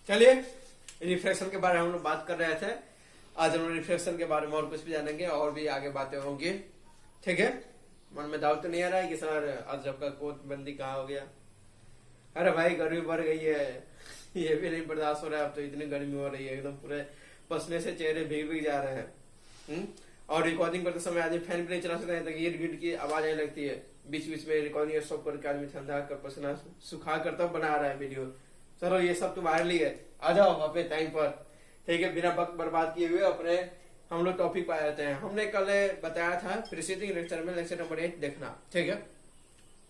चलिए रिफ्लेक्शन के बारे में हम लोग बात कर रहे थे। आज हम लोग रिफ्लेक्शन के बारे में और कुछ भी जानेंगे और भी आगे बातें होंगी। ठीक है, मन में डाउट तो नहीं आ रहा है कि सर आज जब का कोट बंदी कहाँ हो गया। अरे भाई गर्मी बढ़ गई है, ये भी नहीं बर्दाश्त हो रहा है। अब तो इतनी गर्मी हो रही है, एकदम पूरे पसीने से चेहरे भीग जा रहे हैं। और रिकॉर्डिंग करते समय आदमी फैन भी नहीं चला सकता है, तो गिर गिर की आवाज आने लगती है। बीच बीच में रिकॉर्डिंग स्टॉप करके आदमी ठंडा कर पसीना सुखा कर तब बना रहा है वीडियो। चलो ये सब तो वायरल ही है, आ जाओ अपने टाइम पर। ठीक है, बिना वक्त बर्बाद किए हुए अपने हम लोग टॉपिक पर आ जाते हैं। हमने कल बताया था प्रीसीडिंग लेक्चर में, लेक्चर नंबर 8 देखना। ठीक है,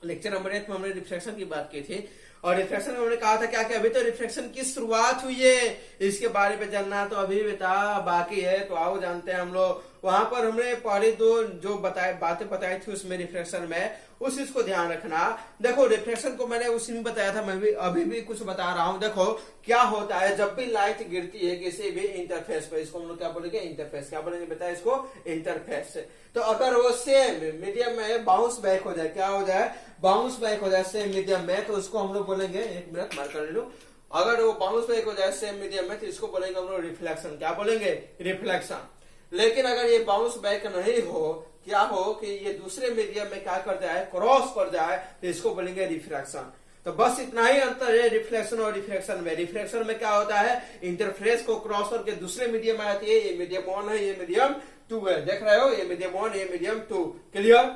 लेक्चर नंबर 8 में हमने रिफ्लेक्शन की बात की थी और रिफ्लेक्शन में हमने कहा था क्या कि अभी तो रिफ्लेक्शन की शुरुआत हुई है, इसके बारे में जानना तो अभी बता बाकी है। तो आओ जानते हैं हम लोग। वहां पर हमने पहले दो जो बातें बताई थी उसमें रिफ्लेक्शन में, उस चीज को ध्यान रखना। देखो रिफ्लेक्शन को मैंने उसी में बताया था, मैं भी अभी भी कुछ बता रहा हूं। देखो क्या होता है जब भी लाइट गिरती है किसी भी इंटरफेस पर, इसको हम लोग क्या बोलेंगे, इंटरफेस। क्या बोलेंगे बेटा इसको, इंटरफेस। तो अगर वो सेम मीडियम में बाउंस बैक हो जाए, क्या हो जाए, बाउंस बैक हो जाए सेम मीडियम में, तो उसको हम लोग बोलेंगे, एक मिनट मार्क कर लो। अगर वो बाउंस बैक हो जाए सेम मीडियम में तो इसको बोलेंगे हम लोग रिफ्लेक्शन। क्या बोलेंगे, रिफ्लेक्शन। लेकिन अगर ये बाउंस बैक नहीं हो, क्या हो कि ये दूसरे मीडियम में क्या कर जाए, क्रॉस कर जाए, तो इसको बोलेंगे रिफ्रैक्शन। तो बस इतना ही अंतर है रिफ्लेक्शन और रिफ्रैक्शन में। रिफ्लेक्शन में क्या होता है, इंटरफेस को क्रॉस करके दूसरे मीडियम में आती है। ये मीडियम 1 है, ये मीडियम 2 है, देख रहे हो, ये मीडियम 1, ये मीडियम 2। क्लियर।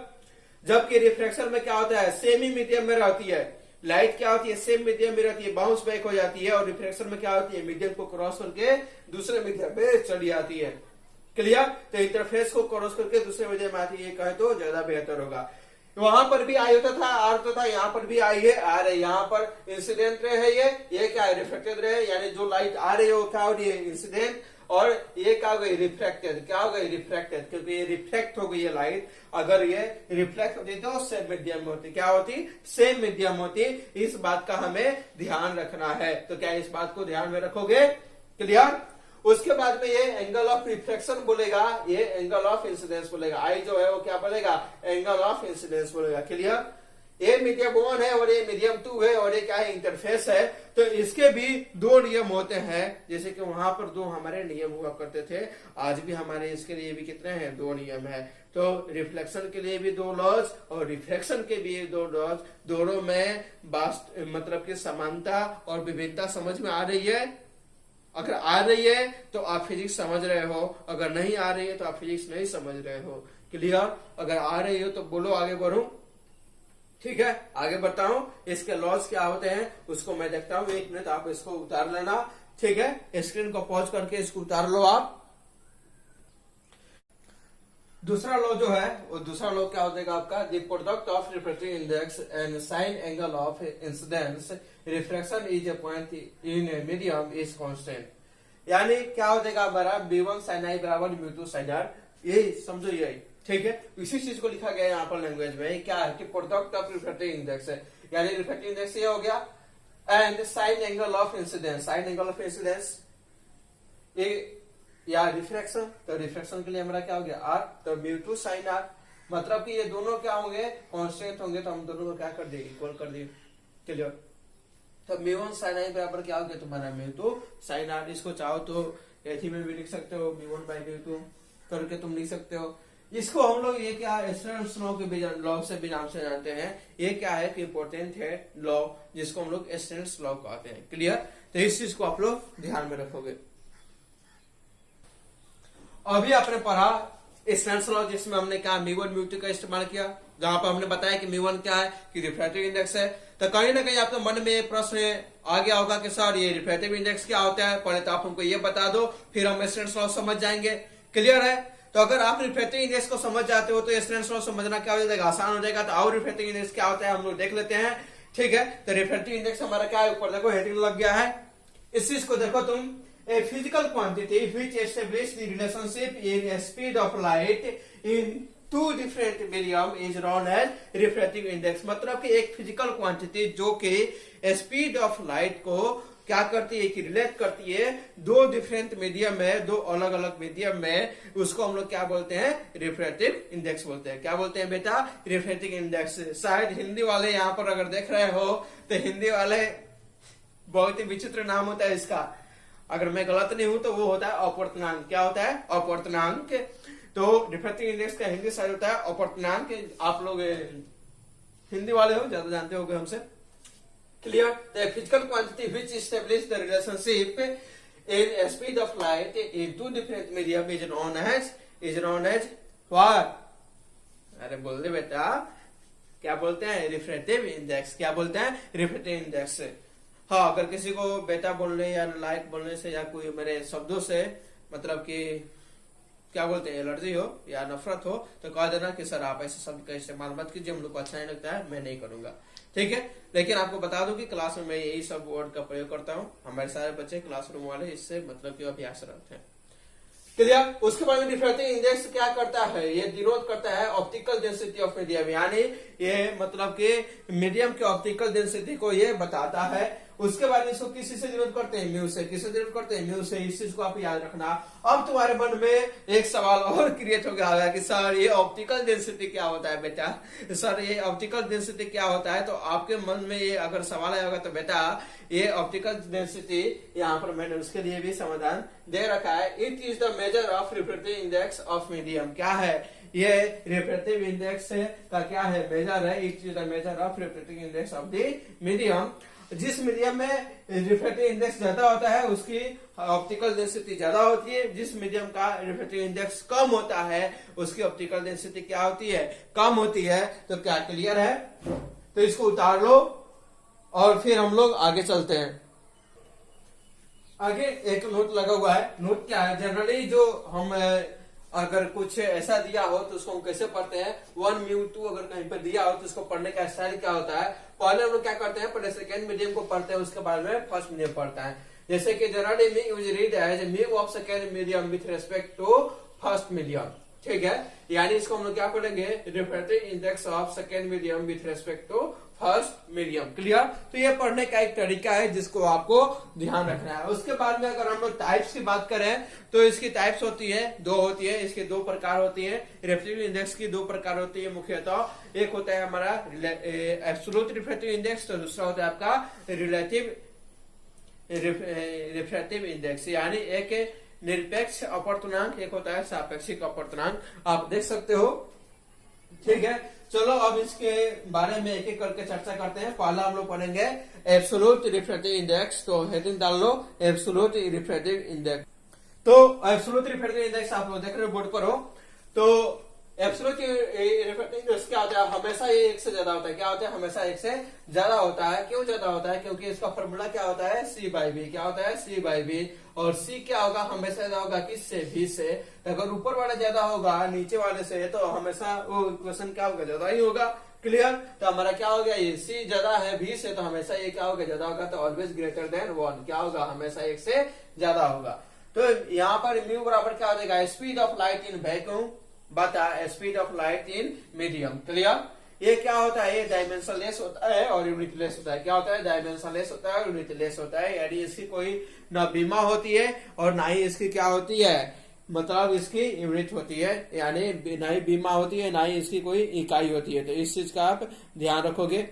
जबकि रिफ्लेक्शन में क्या होता है, सेम ही मीडियम में रहती है लाइट। क्या होती है, सेम मीडियम में रहती है, बाउंस बैक हो जाती है। और रिफ्लेक्शन में क्या होती है, मीडियम को क्रॉस करके दूसरे मीडियम में चली आती है। क्लियर। तो इंटरफेस को क्रॉस करके दूसरे मीडियम में आती है, ये कहे तो ज्यादा बेहतर होगा। वहां पर भी आई होता था, आर होता था, यहाँ पर भी आई है, आर है। यहाँ पर इंसिडेंट रे है, ये क्या है, रिफ्लेक्टेड रे है। यानी जो लाइट आ रही है वो क्या हो रही है, इंसिडेंट। और ये क्या हो गई, रिफ्लेक्टेड। क्या हो गई, रिफ्लेक्टेड, क्योंकि ये रिफ्लेक्ट हो गई है लाइट। अगर ये रिफ्लेक्ट होती तो सेम मीडियम में होती, क्या होती, सेम मीडियम होती। इस बात का हमें ध्यान रखना है। तो क्या इस बात को ध्यान में रखोगे। क्लियर। उसके बाद में ये एंगल ऑफ रिफ्लेक्शन बोलेगा, ये एंगल ऑफ इंसिडेंस बोलेगा। आई जो है वो क्या बोलेगा, एंगल ऑफ इंसिडेंस बोलेगा। क्लियर। ये मीडियम 1 है और ये मीडियम 2 है और ये क्या है, इंटरफेस है। तो इसके भी दो नियम होते हैं, जैसे कि वहां पर दो हमारे नियम हुआ करते थे, आज भी हमारे इसके लिए भी कितने हैं, 2 नियम है। तो रिफ्लेक्शन के लिए भी 2 लॉज और रिफ्लेक्शन के भी 2 लॉज। दोनों में मतलब की समानता और विभिन्नता समझ में आ रही है। अगर आ रही है तो आप फिजिक्स समझ रहे हो, अगर नहीं आ रही है तो आप फिजिक्स नहीं समझ रहे हो। क्लियर। अगर आ रही हो तो बोलो, आगे बढ़ू। ठीक है, आगे बढ़ता हूं। इसके लॉज क्या होते हैं उसको मैं देखता हूं, 1 मिनट आप इसको उतार लेना। ठीक है, स्क्रीन को पॉज करके इसको उतार लो आप। दूसरा लॉ जो है वो दूसरा लॉ क्या हो जाएगा आपका, the product of refractive index and sign angle of incidence refraction is a point in medium is constant. यानी क्या हो जाएगा हमारा, b1 sin i बराबर b2 sin r। ये समझो यही। ठीक है, इसी चीज को लिखा गया है यहाँ पर लैंग्वेज में। क्या है कि प्रोडक्ट ऑफ रिफ्रैक्टिव इंडेक्स है, यानी रिफ्रैक्टिव इंडेक्स ये हो गया, and sign angle of incidence. Sign angle of incidence ये या रिफ्रैक्शन। तो रिफ्रैक्शन के लिए हमारा क्या हो गया, r। तो b2 sin r, मतलब कि ये दोनों क्या होंगे, कांस्टेंट होंगे। तो हम दोनों को क्या कर दिए, इक्वल कर दिए। क्लियर। तो b1 sin i बराबर क्या हो गया तुम्हारा, b2 sin r। इसको चाहो तो ऐसी में भी लिख सकते हो, b1 by b2 करके तुम लिख सकते हो। इसको हम लोग ये क्या स्टर्न्स लॉ के लॉ से भी नाम से जानते हैं। ये क्या है कि इंपोर्टेंट है लॉ, जिसको हम लोग स्टर्न्स लॉ कहते हैं। क्लियर। तो इस चीज को आप लोग ध्यान में रखोगे। अभी आपने पढ़ा स्टर्न्स लॉ, जिसमें हमने क्या μ1 μ2 का इस्तेमाल किया, जहां पर हमने बताया कि μ1 क्या है, कि रिफ्रैक्टिव इंडेक्स है। तो कहीं ना कहीं आपके मन में प्रश्न आ गया होगा कि सर ये रिफ्रैक्टिव इंडेक्स क्या होता है। पहले तो आप हमको ये बता दो, फिर हम स्टर्न्स लॉ समझ जाएंगे। क्लियर है। तो अगर आप रिफ्रैक्टिव इंडेक्स को समझ जाते हो तो स्टर्न्स लॉ समझना क्या हो जाएगा, आसान हो जाएगा। तो और रिफ्रैक्टिव इंडेक्स क्या होता है हम लोग देख लेते हैं। ठीक है, तो रिफ्रैक्टिव इंडेक्स हमारा क्या है, ऊपर देखो हेडिंग लग गया है। इस चीज को देखो तुम, a physical quantity which establish the relationship in a speed of light in two different medium is known as refractive index। मतलब कि एक फिजिकल क्वांटिटी जो कि स्पीड ऑफ लाइट को क्या करती है कि रिलेट करती है दो डिफरेंट मीडियम में, दो अलग अलग मीडियम में, उसको हम लोग क्या बोलते हैं, रिफ्रैक्टिव इंडेक्स बोलते हैं। क्या बोलते हैं बेटा, रिफ्रैक्टिव इंडेक्स। शायद हिंदी वाले यहाँ पर अगर देख रहे हो तो हिंदी वाले बहुत ही विचित्र नाम होता है इसका। अगर मैं गलत नहीं हूं तो वो होता है अपवर्तनांक। क्या होता है? अपवर्तनांक। तो रिफ्रैक्टिव इंडेक्स का हिंदी साइड होता है अपवर्तनांक। आप लोग हिंदी वाले हो, ज्यादा जानते होगे हमसे। Clear? The physical quantity which establish the relationship in speed of light in two different medium is known as what? अरे बोल दे बेटा, क्या बोलते हैं? Refractive index. क्या बोलते हैं? Refractive index. हाँ, अगर किसी को बेटा बोलने या लाइट बोलने से या कोई मेरे शब्दों से मतलब कि क्या बोलते हैं एलर्जी हो या नफरत हो तो कह देना कि सर आप ऐसे शब्द का इस्तेमाल मत कीजिए, हम लोग को अच्छा नहीं लगता है, मैं नहीं करूंगा। ठीक है? लेकिन आपको बता दूं कि क्लास में मैं यही सब वर्ड का प्रयोग करता हूँ। हमारे सारे बच्चे क्लासरूम वाले इससे मतलब कि अभ्यास रखते हैं। क्लियर? उसके बाद में रिफ्रैक्टिव इंडेक्स क्या करता है? ये डिनोट करता है ऑप्टिकल डेंसिटी ऑफ मीडियम, यानी ये मतलब कि मीडियम के ऑप्टिकल डेंसिटी को ये बताता है। उसके बाद इसको किसी से डिनोट करते हैं? म्यू से। किससे डिनोट करते हैं? म्यू से। इस चीज को आप याद रखना। अब तुम्हारे मन में एक सवाल और क्रिएट हो गया कि सर ये ऑप्टिकल डेंसिटी क्या होता है बेटा? सर ये ऑप्टिकल डेंसिटी क्या होता है? तो आपके मन में ये अगर सवाल आया होगा तो बेटा ये ऑप्टिकल डेंसिटी यहाँ पर मैंने उसके लिए भी समाधान दे रखा है। It is the measure of refractive index of medium. क्या है ये? रिफ्रैक्टिव इंडेक्स का क्या है? मेजर है। It is the measure of refractive index of the medium. जिस मीडियम में रिफ्रैक्टिव इंडेक्स ज्यादा होता है उसकी ऑप्टिकल डेंसिटी ज्यादा होती है। जिस मीडियम का रिफ्रैक्टिव इंडेक्स कम होता है उसकी ऑप्टिकल डेंसिटी क्या होती है? कम होती है। तो क्या क्लियर है? तो इसको उतार लो और फिर हम लोग आगे चलते हैं। आगे एक नोट लगा हुआ है। नोट क्या है? जनरली जो हम अगर कुछ ऐसा दिया हो तो उसको हम कैसे पढ़ते हैं? 1 म्यू 2 अगर कहीं पर दिया हो तो उसको पढ़ने का स्टाइल क्या होता है? पहले हम लोग क्या करते हैं? पहले सेकेंड मीडियम को पढ़ते हैं, उसके बाद में फर्स्ट मीडियम पढ़ता है। जैसे कि generally me use read as mu of second medium with respect to first medium. ठीक है? यानी इसको हम लोग क्या पढ़ेंगे? Refractive index of second medium with respect to first medium. Clear? तो ये पढ़ने का एक तरीका है जिसको आपको ध्यान रखना है। उसके बाद में अगर हम लोग टाइप्स की बात करें तो इसकी टाइप्स होती है, दो होती है। इसके दो प्रकार होती है। रिफ्रैक्टिव इंडेक्स की दो प्रकार होती है मुख्यतः। एक होता है हमारा एब्सोल्यूट रिफ्रैक्टिव इंडेक्स, तो दूसरा होता है आपका रिलेटिव रिफ्रैक्टिव इंडेक्स, यानी एक निरपेक्ष अपवर्तनांक, एक होता है सापेक्षिक अपवर्तनांक। आप देख सकते हो। ठीक है? चलो अब इसके बारे में एक एक करके चर्चा करते हैं। पहला हम लोग पढ़ेंगे एब्सोल्यूट रिफ्रैक्टिव इंडेक्स। तो हेडिंग डाल लो एब्सोल्यूट रिफ्रैक्टिव इंडेक्स। तो एब्सोल्यूट रिफ्रैक्टिव इंडेक्स आप लोग देख रहे हो बोर्ड पर हो। तो एब्सोल्यूट रिफ्रैक्टिव इंडेक्स क्या होता है? हमेशा ये एक से ज्यादा होता है। क्या होता है? हमेशा एक से ज्यादा होता है। क्यों ज्यादा होता है? क्योंकि इसका फॉर्मूला क्या होता है? C/V। क्या होता है? C/V। और C क्या होगा? हमेशा ज्यादा होगा किससे? V से। अगर ऊपर वाला ज्यादा होगा नीचे वाले से तो हमेशा वो इक्वेशन क्या होगा? ज्यादा ही होगा। क्लियर? तो हमारा क्या हो गया? ये C ज्यादा है V से तो हमेशा ये क्या होगा? ज्यादा होगा। तो ऑलवेज ग्रेटर देन 1 क्या होगा? हमेशा एक से ज्यादा होगा। तो यहाँ पर म्यू बराबर क्या हो जाएगा? Speed of light in vacuum बता speed of light in medium. Clear? ये क्या होता है? ये डायमेंशनलेस होता है और यूनिटलेस होता है। क्या होता है? डायमेंशनलेस होता है और यूनिटलेस होता है। यानी इसकी कोई ना बीमा होती है और ना ही इसकी क्या होती है? मतलब इसकी यूनिट होती है। यानी ना ही बीमा होती है ना ही इसकी कोई इकाई होती है। तो इस चीज का आप ध्यान रखोगे।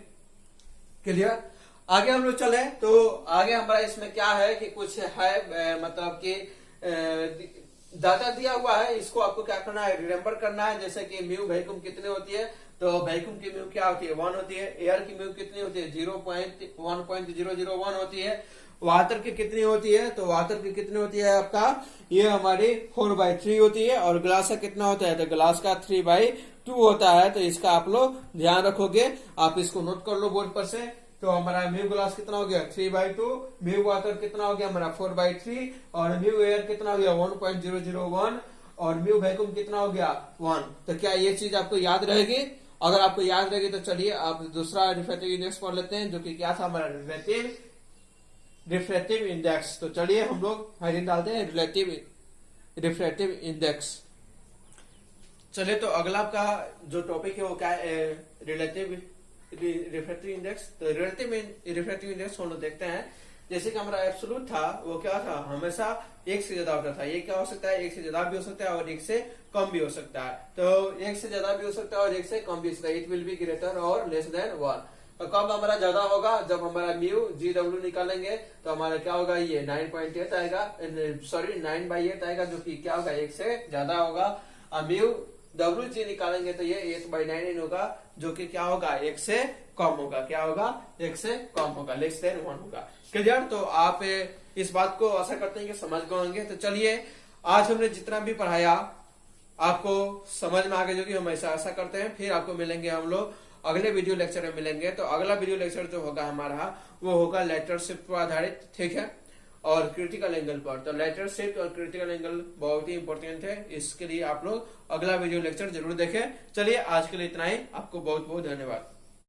क्लियर? आगे हम लोग चले तो आगे हमारा इसमें क्या है कि कुछ है मतलब कि डाटा दिया हुआ है। इसको आपको क्या करना है? रिमेम्बर करना है। जैसे कि म्यू वैक्यूम कितनी होती है? तो वैक्यूम की म्यू क्या होती है? 1 होती है। एयर की म्यू कितनी होती है? 0.1001 होती है। वाटर की कितनी होती है? तो वाटर की कितनी होती है आपका? ये हमारी 4/3 होती है। और ग्लास का कितना होता है? तो ग्लास का 3/2 होता है। तो इसका आप लोग ध्यान रखोगे। आप इसको नोट कर लो बोर्ड पर से। तो हमारा म्यू ग्लास कितना हो गया? 3/2। म्यू वाटर कितना हो गया? हमारा 4/3। और म्यू एयर कितना हो गया? 1.001। और म्यू वैक्यूम कितना हो गया? 1। तो क्या ये चीज आपको याद रहेगी? अगर आपको याद रहेगी तो चलिए आप दूसरा रिफ्रैक्टिव इंडेक्स पढ़ लेते हैं, जो कि क्या था हमारा? Refractive index. तो चलिए हम लोग हेडिंग डालते हैं रिफ्रैक्टिव इंडेक्स। चलिए तो अगला का जो टॉपिक है वो क्या है? Relative refractive index. तो रिलेटिव रिफ्रैक्टिव इंडेक्स हम लोग देखते हैं। जैसे कि हमारा एब्सोल्यूट था वो क्या था? हमेशा एक से ज्यादा होता था। ये क्या हो सकता है? एक से ज्यादा भी हो सकता है और एक से कम भी हो सकता है। तो एक से ज्यादा भी हो सकता है और एक से कम भी हो सकता है। इट विल बी ग्रेटर और लेस देन 1। तो कब हमारा ज्यादा होगा, जब हमारा म्यू जी डब्ल्यू निकालेंगे तो हमारा क्या होगा, ये 9.8 आएगा, सॉरी 9/8 आएगा, जो कि क्या होगा 1 से ज्यादा होगा। और म्यू डब्ल्यू जी निकालेंगे तो ये 8/9 होगा, जो कि क्या होगा 1 से कम होगा। क्या होगा, 1 से कम होगा, लेस देन 1 होगा। क्लियर? तो आप इस बात को आशा करते हैं कि समझ गए होंगे। तो चलिए, आज हमने जितना भी पढ़ाया आपको समझ में आ गया, जो कि हम ऐसा आशा करते हैं। फिर आपको मिलेंगे हम लोग अगले वीडियो लेक्चर में मिलेंगे। तो अगला वीडियो लेक्चर जो होगा हमारा, वो होगा लेटरल शिफ्ट पर आधारित, ठीक है, और क्रिटिकल एंगल पर। तो लेटरल शिफ्ट और क्रिटिकल एंगल बहुत ही इंपॉर्टेंट है, इसके लिए आप लोग अगला वीडियो लेक्चर जरूर देखें। चलिए, आज के लिए इतना ही। आपको बहुत बहुत धन्यवाद।